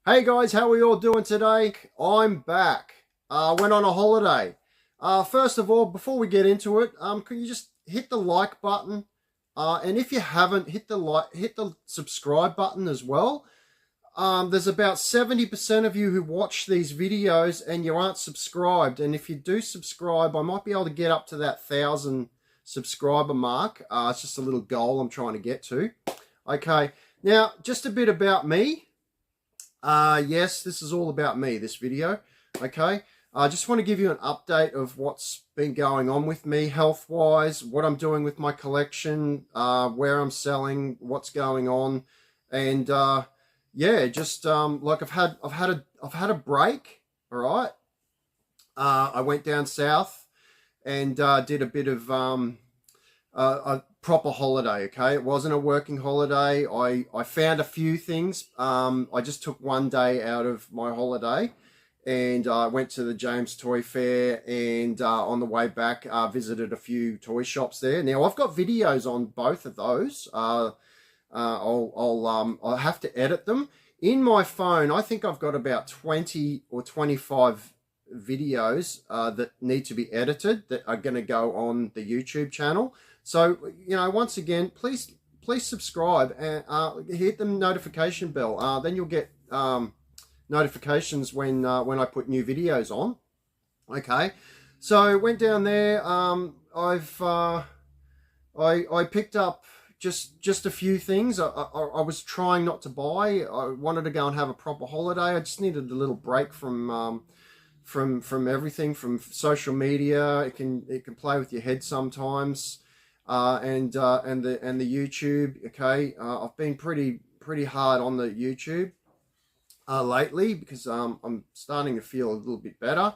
Hey guys, how are we all doing today? I'm back. Went on a holiday. First of all, before we get into it, can you just hit the like button? And if you haven't, hit the subscribe button as well. There's about 70% of you who watch these videos and you aren't subscribed. And if you do subscribe, I might be able to get up to that 1,000 subscriber mark. It's just a little goal I'm trying to get to. Okay, now just a bit about me. Yes, this is all about me, this video. Okay, I just want to give you an update of what's been going on with me health-wise, what I'm doing with my collection, where I'm selling, what's going on, and yeah, just like I've had a break. All right, I went down south and did a bit of a proper holiday. Okay, it wasn't a working holiday. I found a few things. I just took one day out of my holiday and I went to the James Toy Fair, and on the way back visited a few toy shops there. Now I've got videos on both of those. I'll have to edit them in my phone. I think I've got about 20 or 25 videos that need to be edited that are going to go on the YouTube channel. So, you know, once again, please subscribe and hit the notification bell. Then you'll get notifications when I put new videos on. Okay, so went down there. I picked up just a few things. I was trying not to buy. I wanted to go and have a proper holiday. I just needed a little break from everything, from social media. It can play with your head sometimes. And the YouTube. Okay, I've been pretty hard on the YouTube lately because I'm starting to feel a little bit better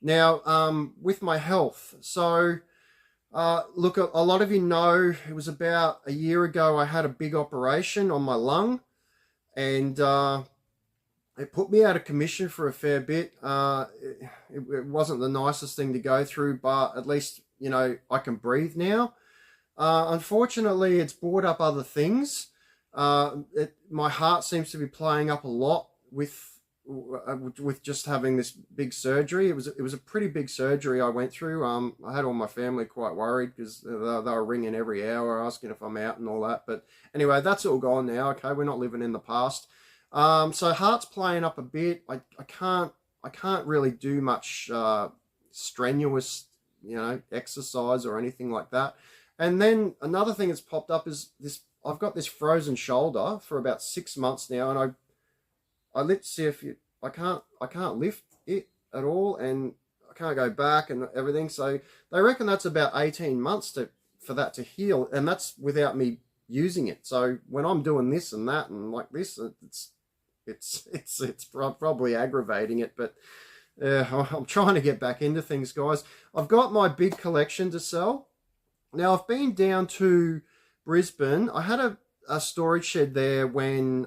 now with my health. So look, a lot of you know it was about a year ago I had a big operation on my lung, and it put me out of commission for a fair bit. It wasn't the nicest thing to go through, but at least, you know, I can breathe now. Unfortunately, it's brought up other things. My heart seems to be playing up a lot with just having this big surgery. It was a pretty big surgery I went through. I had all my family quite worried because they were ringing every hour asking if I'm out and all that. But anyway, that's all gone now. Okay, we're not living in the past. So heart's playing up a bit. I can't really do much strenuous, you know, exercise or anything like that. And then another thing that's popped up is this. I've got this frozen shoulder for about 6 months now, and I can't lift it at all, and I can't go back and everything. So they reckon that's about 18 months for that to heal, and that's without me using it. So when I'm doing this and that and like this, it's probably aggravating it, but I'm trying to get back into things, guys. I've got my big collection to sell. Now, I've been down to Brisbane. I had a storage shed there when,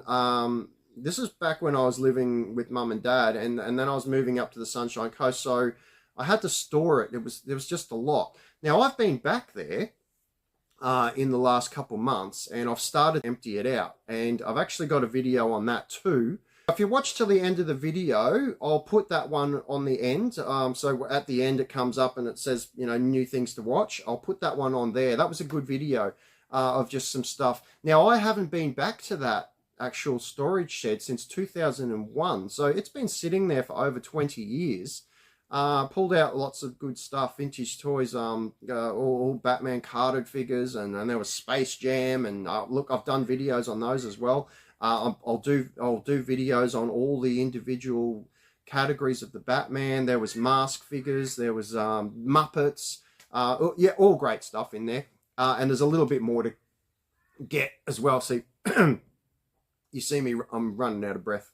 this is back when I was living with mum and dad, and then I was moving up to the Sunshine Coast, so I had to store it. There was just a lot. Now, I've been back there in the last couple months, and I've started to empty it out, and I've actually got a video on that too. If you watch till the end of the video, I'll put that one on the end. So at the end, it comes up and it says, you know, new things to watch. I'll put that one on there. That was a good video of just some stuff. Now, I haven't been back to that actual storage shed since 2001. So it's been sitting there for over 20 years. Pulled out lots of good stuff, vintage toys, all Batman carded figures, and there was Space Jam, and look, I've done videos on those as well. I'll do videos on all the individual categories of the Batman. There was mask figures, there was Muppets, yeah, all great stuff in there. And there's a little bit more to get as well. See, you see me, I'm running out of breath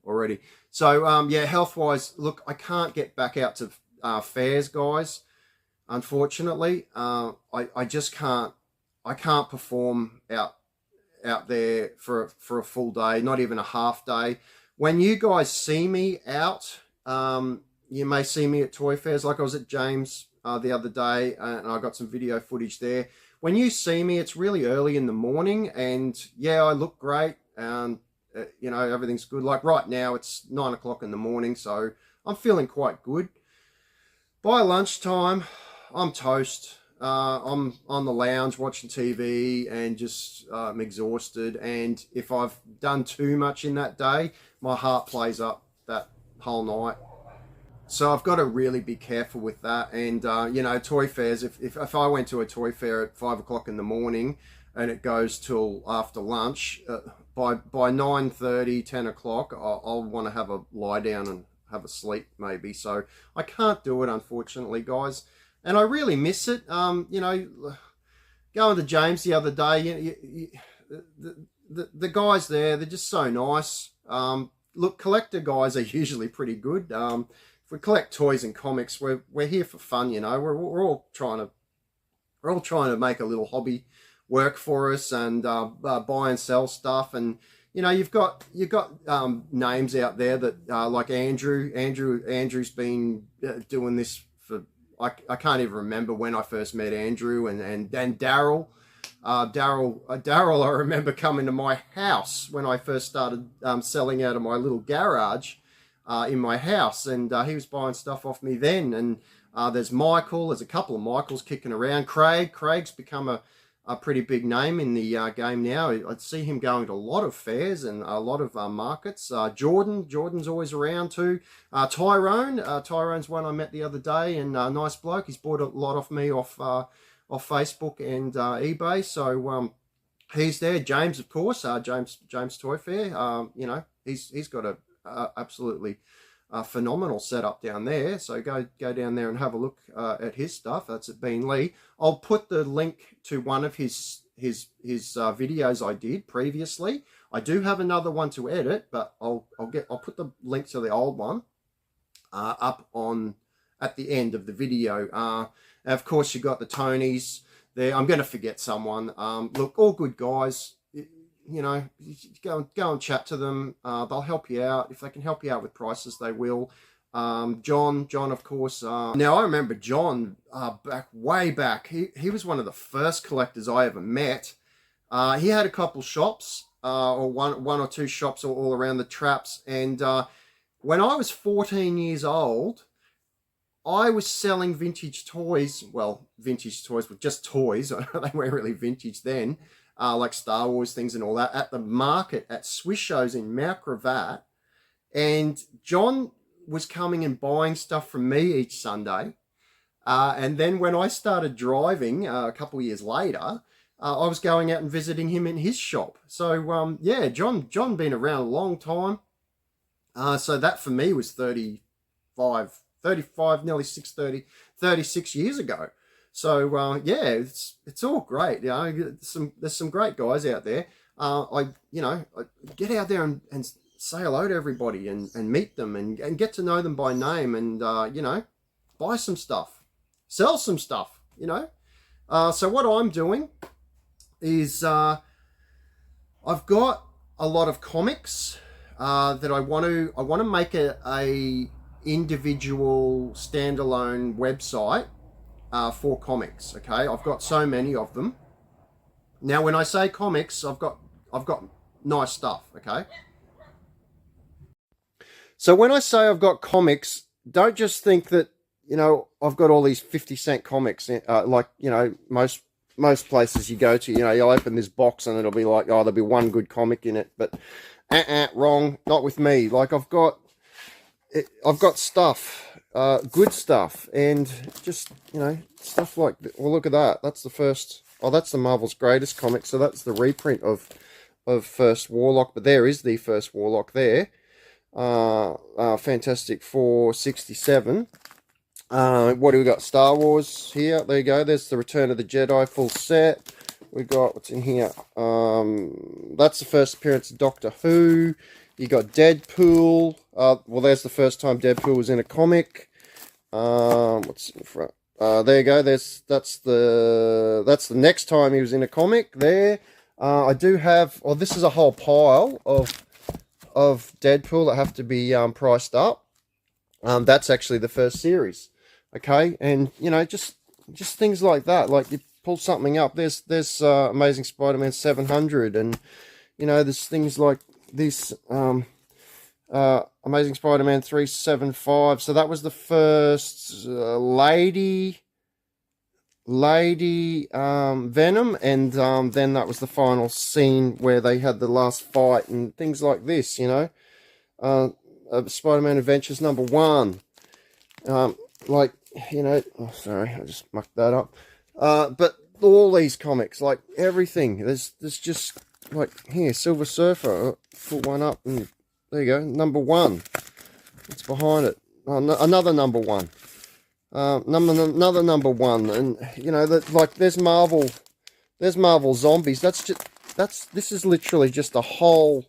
already. So yeah, health-wise, look, I can't get back out to fairs, guys. Unfortunately, I just can't. I can't perform out there for a full day, not even a half day. When you guys see me out, you may see me at toy fairs. Like I was at James the other day, and I got some video footage there. When you see me, it's really early in the morning, and yeah, I look great, you know, everything's good. Like right now, it's 9 o'clock in the morning, so I'm feeling quite good. By lunchtime, I'm toast. I'm on the lounge watching TV and just I'm exhausted. And if I've done too much in that day, my heart plays up that whole night. So I've got to really be careful with that. And, you know, toy fairs, if I went to a toy fair at 5 o'clock in the morning and it goes till after lunch, by 9:30, 10 o'clock, I'll want to have a lie down and have a sleep maybe. So I can't do it, unfortunately, guys. And I really miss it. You know, going to James the other day, the guys there, they're just so nice. Look, collector guys are usually pretty good. If we collect toys and comics, we're here for fun, you know. We're all trying to make a little hobby work for us and buy and sell stuff. And you know, you've got names out there that like Andrew's been doing this for I can't even remember when I first met Andrew, and Daryl. Daryl, I remember coming to my house when I first started selling out of my little garage in my house, and he was buying stuff off me then. And there's Michael. There's a couple of Michaels kicking around. Craig's become a pretty big name in the game now. I see him going to a lot of fairs and a lot of markets. Jordan's always around too. Tyrone's one I met the other day, and nice bloke. He's bought a lot off me off Facebook and eBay. So he's there. James, of course, James Toy Fair. You know, he's got a absolutely phenomenal setup down there. So go down there and have a look at his stuff. That's at Bean Lee. I'll put the link to one of his videos I did previously. I do have another one to edit, but I'll put the link to the old one up on at the end of the video. Of course, you got the Tonys there. I'm going to forget someone. Look, all good guys. You know, go and chat to them. They'll help you out. If they can help you out with prices, they will. John, of course. Now, I remember John way back. He was one of the first collectors I ever met. He had a couple shops, or one or two shops all around the traps. And when I was 14 years old, I was selling vintage toys. Well, vintage toys were just toys. They weren't really vintage then. Like Star Wars things and all that, at the market at Swiss shows in Mount Gravatt. And John was coming and buying stuff from me each Sunday. And then when I started driving a couple of years later, I was going out and visiting him in his shop. So, yeah, John been around a long time. So that for me was 35, nearly 36 years ago. So yeah, it's all great. You know, there's some great guys out there. I get out there and say hello to everybody and meet them and get to know them by name and you know, buy some stuff, sell some stuff. You know, so what I'm doing is I've got a lot of comics that I want to make a individual standalone website. For comics, okay? I've got so many of them. Now, when I say comics, I've got nice stuff, okay? So when I say I've got comics, don't just think that, you know, I've got all these 50-cent comics, like, you know, most places you go to, you know, you'll open this box and it'll be like, oh, there'll be one good comic in it, but wrong, not with me. Like, I've got stuff. Good stuff, and just, you know, stuff like, well, look at that. That's the first, oh, that's the Marvel's Greatest comic, so that's the reprint of First Warlock, but there is the First Warlock there. Fantastic Four 67. What do we got? Star Wars here. There you go. There's the Return of the Jedi full set. We got, what's in here? That's the first appearance of Doctor Who. You got Deadpool. Well, there's the first time Deadpool was in a comic. What's in front? There you go. That's the next time he was in a comic. There. I do have. Well, this is a whole pile of Deadpool that have to be priced up. That's actually the first series. Okay, and you know, just things like that. Like you pull something up. There's Amazing Spider-Man 700, and you know, there's things like this Amazing Spider-Man 375. So that was the first lady Venom, and then that was the final scene where they had the last fight and things like this, you know. Spider-Man Adventures #1. Like, you know, oh, sorry, I just mucked that up. But all these comics, like everything, there's just, like, here, Silver Surfer, put one up, and there you go, #1. What's behind it? Oh, another #1. Another #1, and you know that, like, there's Marvel Zombies. This is literally just a whole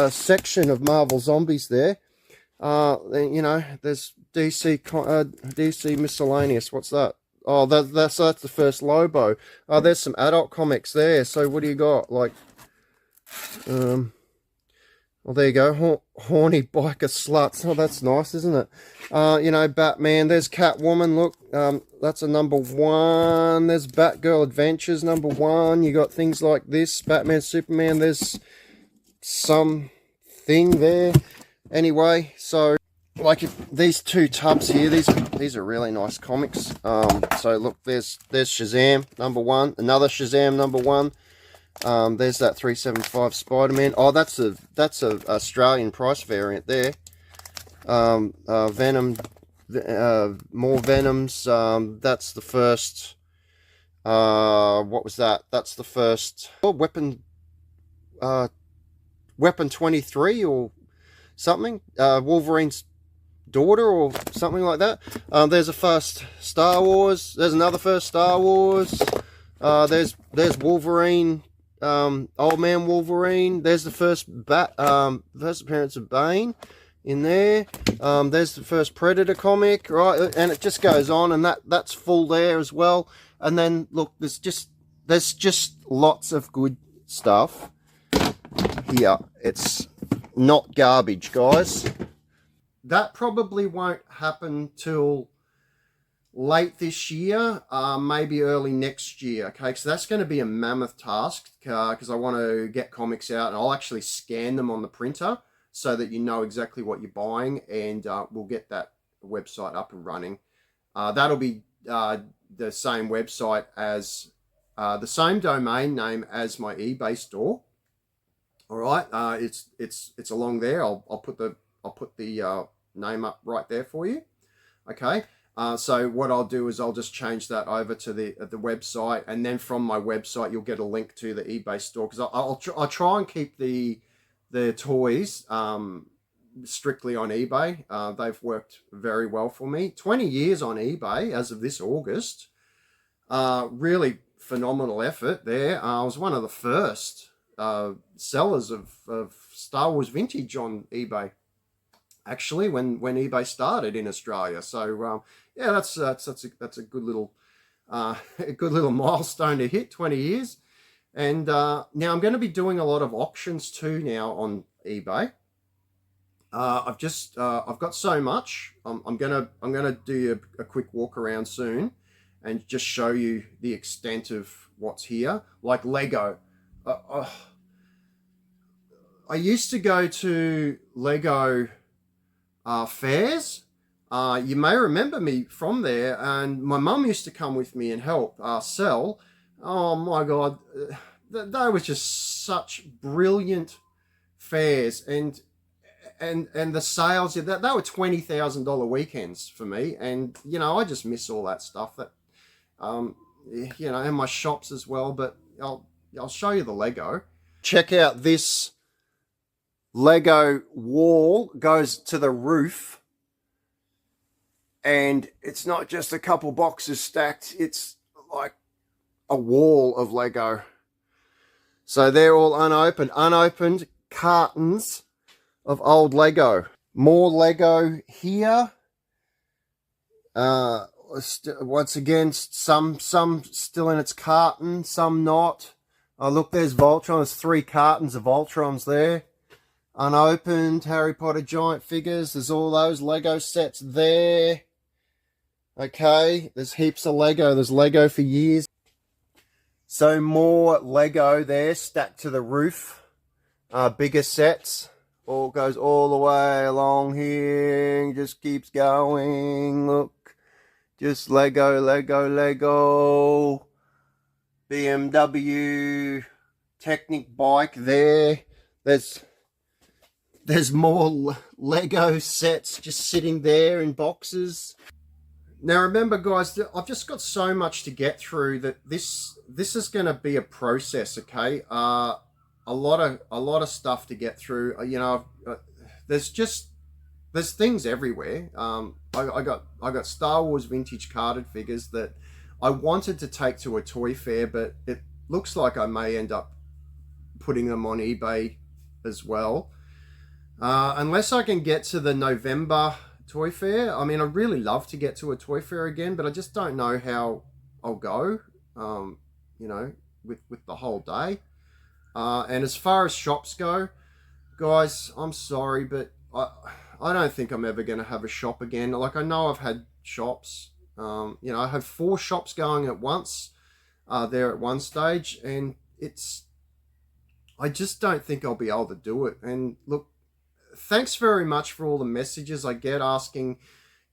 section of Marvel Zombies there. You know, there's DC Miscellaneous. What's that? Oh, that's the first Lobo. There's some adult comics there. So what do you got? Like, well, there you go. Horny biker sluts. Oh, that's nice, isn't it? You know, Batman. There's Catwoman. Look, that's a #1. There's Batgirl Adventures #1. You got things like this. Batman, Superman. There's some thing there. Anyway, so, like, these two tubs here, these are really nice comics. So look, there's Shazam #1. Another Shazam #1. There's that 375 Spider-Man. Oh, that's a Australian price variant there. Venom, more Venoms. That's the first. What was that? That's the first. Oh, Weapon 23 or something. Wolverine's daughter or something like that. There's a first Star Wars. There's another first Star Wars. There's Wolverine. Old Man Wolverine. There's the first appearance of Bane in there. There's the first Predator comic, right? And it just goes on, and that's full there as well. And then look, there's just lots of good stuff here. It's not garbage, guys. That probably won't happen till late this year, maybe early next year. Okay, so that's going to be a mammoth task, because I want to get comics out, and I'll actually scan them on the printer so that you know exactly what you're buying, and we'll get that website up and running. That'll be the same website as the same domain name as my eBay store. All right, it's along there. I'll put the name up right there for you. Okay. So what I'll do is I'll just change that over to the website, and then from my website you'll get a link to the eBay store, because I'll try and keep the toys strictly on eBay. They've worked very well for me. 20 years on eBay as of this August. Really phenomenal effort there. I was one of the first sellers of Star Wars vintage on eBay, actually, when eBay started in Australia. So yeah, that's a good little milestone to hit, 20 years. And now I'm going to be doing a lot of auctions too now on eBay. I've got so much. I'm gonna do a quick walk around soon and just show you the extent of what's here. Like Lego. I used to go to Lego fairs. You may remember me from there, and my mum used to come with me and help sell. Oh my God, they were just such brilliant fairs, and the sales, they were $20,000 weekends for me, and you know, I just miss all that stuff. That you know, and my shops as well. But I'll show you the Lego. Check out this Lego wall, goes to the roof, and it's not just a couple boxes stacked, it's like a wall of Lego. So they're all unopened cartons of old Lego. More Lego here. Once again, some still in its carton, some not. Oh look, there's Voltron. There's 3 cartons of Voltrons there. Unopened Harry Potter giant figures. There's all those Lego sets there. Okay, there's heaps of Lego. There's Lego for years. So more Lego there stacked to the roof. Bigger sets. All goes all the way along here. Just keeps going. Look. Just Lego, Lego, Lego. BMW Technic bike there. There's more Lego sets just sitting there in boxes. Now remember, guys, I've just got so much to get through that this is going to be a process. Okay, a lot of stuff to get through. You know, there's things everywhere. I got Star Wars vintage carded figures that I wanted to take to a toy fair, but it looks like I may end up putting them on eBay as well. Unless I can get to the November toy fair. I mean, I'd really love to get to a toy fair again, but I just don't know how I'll go, you know, with the whole day. And as far as shops go, guys, I'm sorry, but I don't think I'm ever going to have a shop again. Like, I know I've had shops. You know, I have 4 shops going at once there at one stage, and I just don't think I'll be able to do it. And look, thanks very much for all the messages I get asking,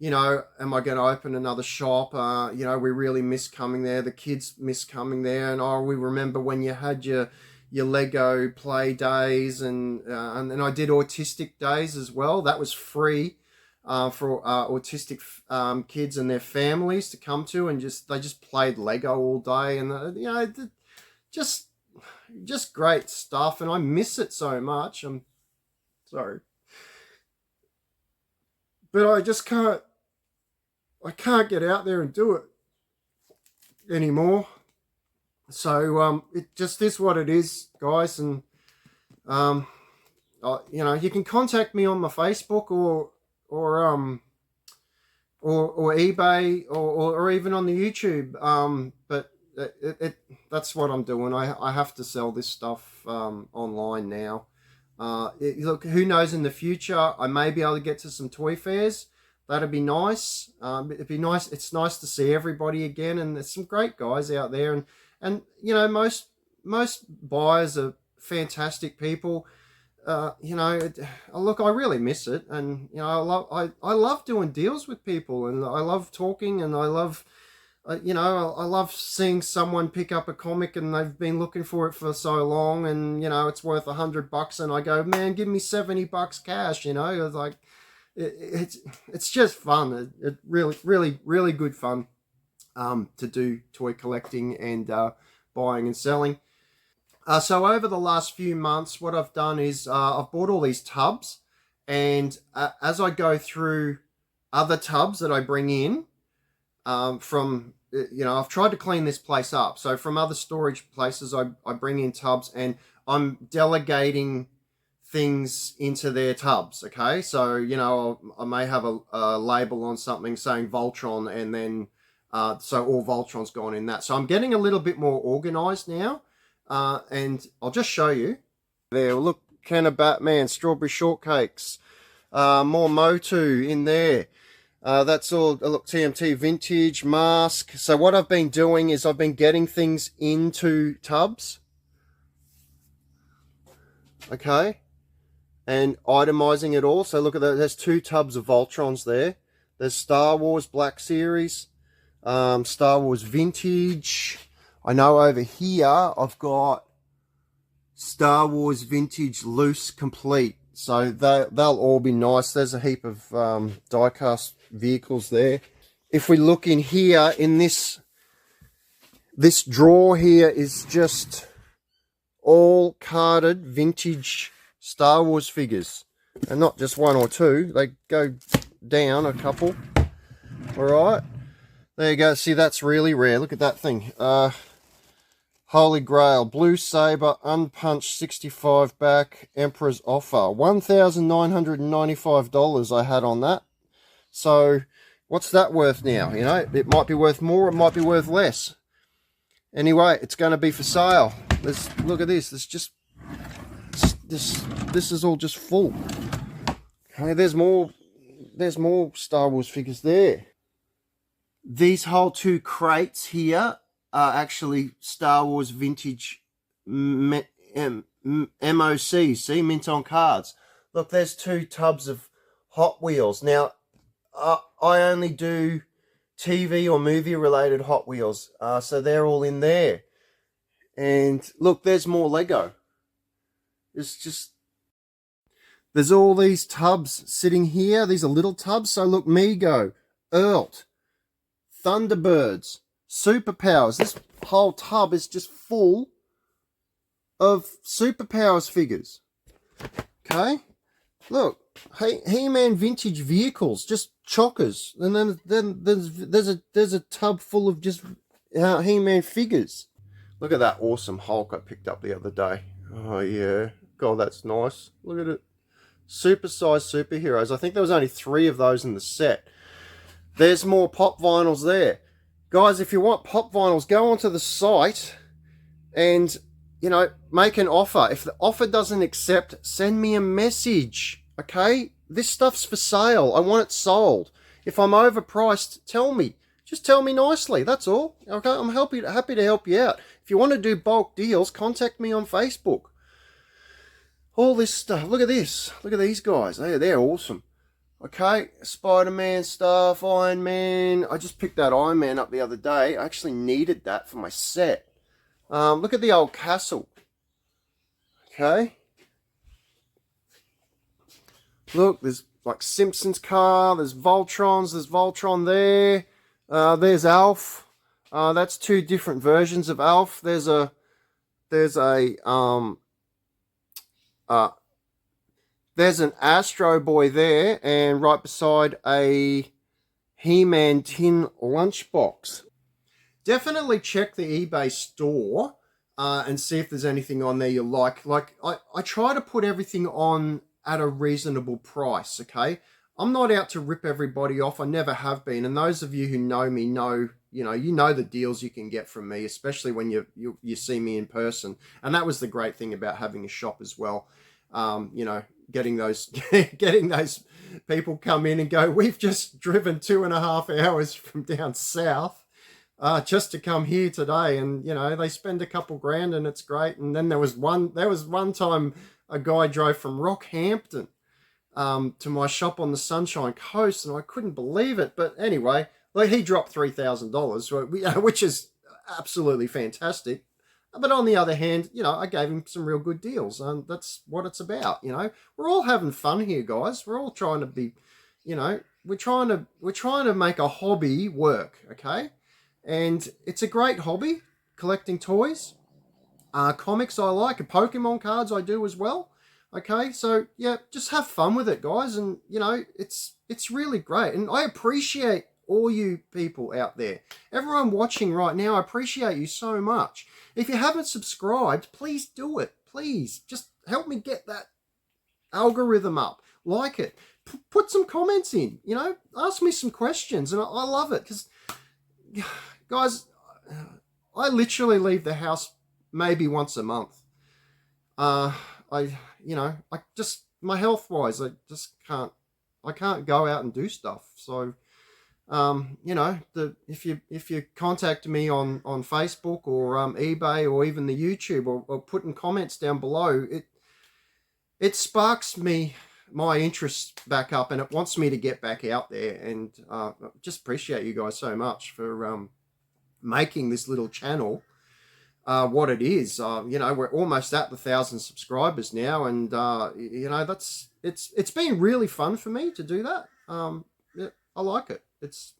you know, am I going to open another shop? You know, we really miss coming there. The kids miss coming there. And we remember when you had your Lego play days, and then I did autistic days as well. That was free for autistic kids and their families to come to, and they just played Lego all day, and you know, just great stuff. And I miss it so much. I'm sorry, but I just can't get out there and do it anymore. So it just is what it is, guys. And you know, you can contact me on my Facebook or eBay or even on the YouTube. But that's what I'm doing. I have to sell this stuff online now. Look, who knows, in the future I may be able to get to some toy fairs. That'd be nice. It'd be nice. It's nice to see everybody again, and there's some great guys out there, and you know, most buyers are fantastic people. You know, look, I really miss it, and you know, I love doing deals with people, and I love talking, and I love you know, I love seeing someone pick up a comic and they've been looking for it for so long, and you know, it's worth $100, and I go, man, give me $70 cash. You know, it's like it's just fun. It really good fun to do toy collecting and buying and selling. So over the last few months, what I've done is I've bought all these tubs, and as I go through other tubs that I bring in from, you know, I've tried to clean this place up. So from other storage places, I bring in tubs, and I'm delegating things into their tubs. Okay, so you know, I may have a label on something saying Voltron, and then so all Voltron's gone in that. So I'm getting a little bit more organized now, and I'll just show you. There, look, can of Batman, strawberry shortcakes, more Motu in there. That's all. Look, TMT vintage mask. So what I've been doing is I've been getting things into tubs, okay, and itemizing it all. So look at that. There's 2 tubs of Voltrons there. There's Star Wars Black Series, Star Wars Vintage. I know over here I've got Star Wars Vintage Loose Complete. So they'll all be nice. There's a heap of die-cast vehicles there. If we look in here, in this drawer here is just all carded vintage Star Wars figures. And not just 1 or 2. They go down a couple. Alright. There you go. See, that's really rare. Look at that thing. Holy Grail, Blue Saber, unpunched 65 back, Emperor's Offer. $1,995 I had on that. So, what's that worth now? You know, it might be worth more, it might be worth less. Anyway, it's going to be for sale. Look at this. This is all just full. Okay, there's more Star Wars figures there. These whole 2 crates here actually Star Wars vintage MOC. See, mint on cards. Look, there's 2 tubs of Hot Wheels. Now, I only do TV or movie related Hot Wheels, so they're all in there. And look, there's more Lego. There's all these tubs sitting here. These are little tubs. So look, Mego, Earlt, Thunderbirds, Superpowers. This whole tub is just full of Superpowers figures. Okay, look, He-Man vintage vehicles, just chockers, and then there's a tub full of just He-Man figures. Look at that awesome Hulk I picked up the other day. Oh yeah, God, that's nice. Look at it, super-sized superheroes. I think there was only 3 of those in the set. There's more pop vinyls there, guys. If you want pop vinyls, go onto the site and, you know, make an offer. If the offer doesn't accept, send me a message, okay? This stuff's for sale. I want it sold. If I'm overpriced, tell me. Just tell me nicely, that's all. Okay, I'm happy to help you out. If you want to do bulk deals, contact me on Facebook. All this stuff. Look at this. Look at these guys. They're awesome. Okay, Spider-Man stuff, Iron Man. I just picked that Iron Man up the other day. I actually needed that for my set. Look at the old castle. Okay. Look, there's like Simpsons car. There's Voltrons. There's Voltron there. There's Alf. That's 2 different versions of Alf. There's an Astro Boy there, and right beside a He-Man tin lunchbox. Definitely check the eBay store and see if there's anything on there you like. Like, I try to put everything on at a reasonable price, okay? I'm not out to rip everybody off. I never have been. And those of you who know me know, you know the deals you can get from me, especially when you see me in person. And that was the great thing about having a shop as well. You know, getting those people come in and go, we've just driven 2.5 hours from down south just to come here today. And, you know, they spend a couple grand and it's great. And then there was one time a guy drove from Rockhampton to my shop on the Sunshine Coast, and I couldn't believe it. But anyway, like, he dropped $3,000, which is absolutely fantastic. But on the other hand, you know, I gave him some real good deals, and that's what it's about. You know, we're all having fun here, guys. We're all trying to be, you know, we're trying to make a hobby work, okay? And it's a great hobby, collecting toys. Comics I like, Pokemon cards I do as well. Okay, so yeah, just have fun with it, guys, and you know, it's really great, and I appreciate all you people out there. Everyone watching right now, I appreciate you so much. If you haven't subscribed, please do it. Please, just help me get that algorithm up. Like it. Put some comments in, you know, ask me some questions, and I love it, because, guys, I literally leave the house maybe once a month. My health wise, I can't go out and do stuff. So, you know, if you contact me on Facebook or eBay or even the YouTube, or put in comments down below, it sparks my interest back up, and it wants me to get back out there. And just appreciate you guys so much for making this little channel what it is. You know, we're almost at the 1,000 subscribers now, and you know, it's been really fun for me to do that. Yeah, I like it. It's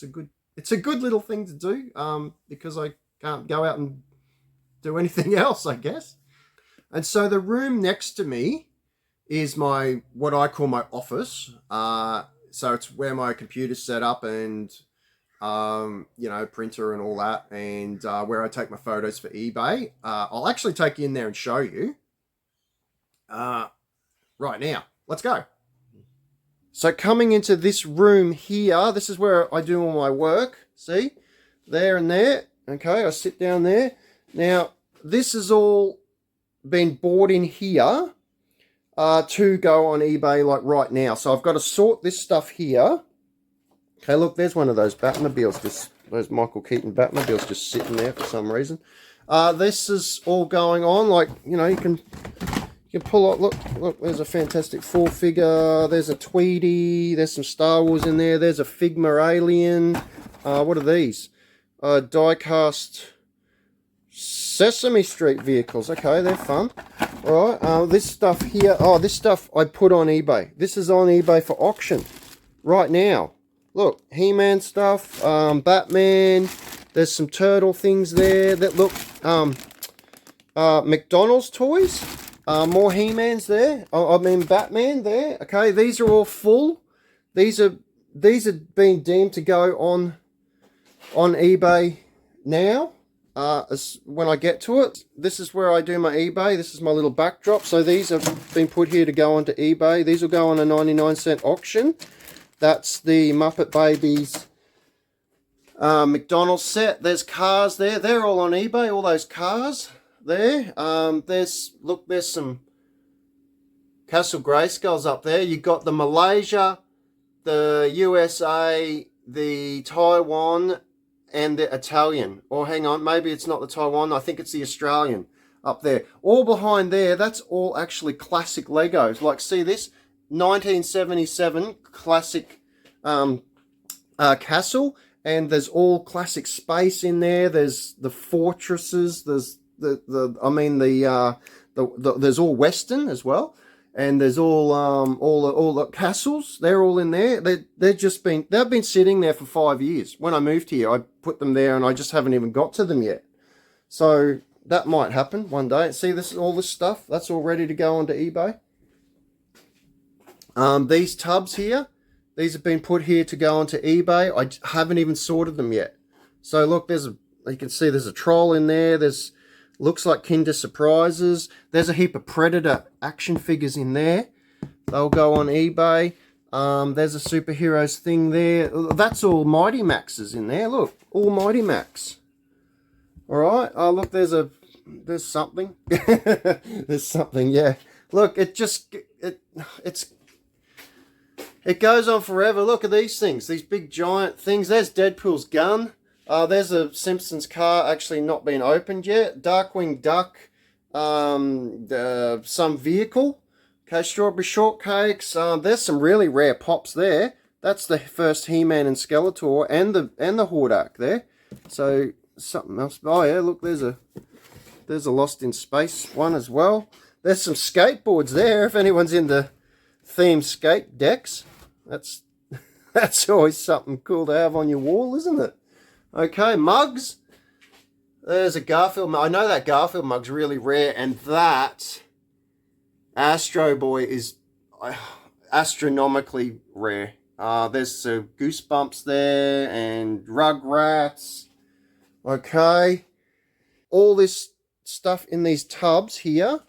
a good little thing to do, because I can't go out and do anything else, I guess. And so the room next to me is what I call my office. So it's where my computer's set up, and you know, printer and all that, and where I take my photos for eBay. I'll actually take you in there and show you right now. Let's go. So coming into this room here, this is where I do all my work. See, there and there. Okay, I sit down there. Now, this has all been bought in here to go on eBay like right now. So I've got to sort this stuff here. Okay, look, there's one of those Batmobiles just those Michael Keaton Batmobiles just sitting there for some reason. This is all going on, like, you know, you can pull out, look, there's a Fantastic Four figure, there's a Tweety, there's some Star Wars in there, there's a Figma Alien. What are these? Die-cast Sesame Street vehicles. Okay, they're fun. All right, this stuff here, this stuff I put on eBay. This is on eBay for auction right now. Look, He-Man stuff, Batman, there's some turtle things there that look, McDonald's toys, more He-Mans there, I mean Batman there. Okay, these are all full. These are being deemed to go on eBay now, when I get to it. This is where I do my eBay. This is my little backdrop. So these have been put here to go onto eBay. These will go on a 99-cent auction. That's the Muppet Babies McDonald's set. There's cars there. They're all on eBay, all those cars there. There's some Castle Grayskulls up there. You got the Malaysia, the USA, the Taiwan, and the Italian. Or hang on, maybe it's not the Taiwan, I think it's the Australian up there. All behind there, that's all actually classic Legos. Like, see this? 1977 classic castle, and there's all classic space in there. There's the fortresses, there's there's all Western as well. And there's all the castles. They're all in there. They've been sitting there for 5 years. When I moved here, I put them there, and I just haven't even got to them yet. So that might happen one day. See, all this stuff. That's all ready to go onto eBay. These tubs here, these have been put here to go onto eBay. I haven't even sorted them yet. So look, you can see there's a troll in there. Looks like Kinder Surprises. There's a heap of Predator action figures in there. They'll go on eBay. There's a superheroes thing there. That's all Mighty Maxes in there. Look, all Mighty Max. All right. Oh, look, there's something. There's something, yeah. Look, it goes on forever. Look at these things. These big giant things. There's Deadpool's gun. There's a Simpsons car actually not been opened yet. Darkwing Duck, some vehicle. Okay, Strawberry Shortcakes. There's some really rare pops there. That's the first He-Man and Skeletor and the Hordak there. So something else. Oh yeah, look, there's a Lost in Space one as well. There's some skateboards there. If anyone's into themed skate decks, that's always something cool to have on your wall, isn't it? Okay, mugs. There's a Garfield mug. I know that Garfield mug's really rare, and that Astro Boy is astronomically rare. There's Goosebumps there, and Rugrats. Okay. All this stuff in these tubs here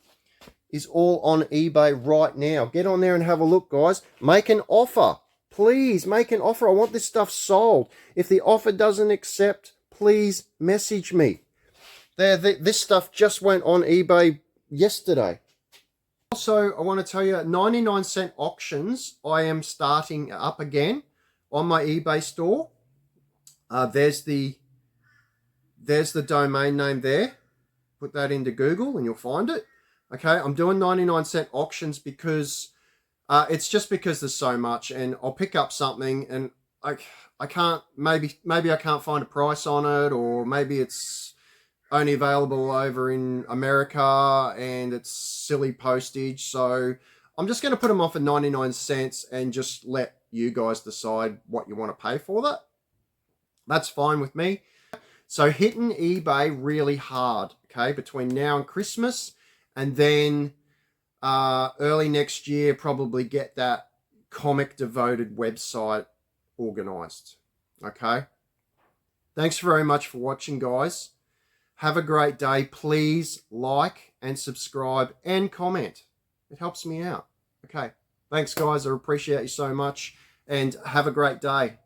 is all on eBay right now. Get on there and have a look, guys. Make an offer. Please make an offer. I want this stuff sold. If the offer doesn't accept, please message me. This stuff just went on eBay yesterday. Also, I want to tell you, 99-cent auctions, I am starting up again on my eBay store. There's the domain name there. Put that into Google and you'll find it. Okay, I'm doing 99-cent auctions because it's just because there's so much, and I'll pick up something and I can't, maybe I can't find a price on it, or maybe it's only available over in America and it's silly postage. So I'm just going to put them off at 99 cents and just let you guys decide what you want to pay for that. That's fine with me. So hitting eBay really hard, okay, between now and Christmas, and then early next year, probably get that comic devoted website organized. Okay. Thanks very much for watching, guys. Have a great day. Please like and subscribe and comment. It helps me out. Okay. Thanks, guys. I appreciate you so much, and have a great day.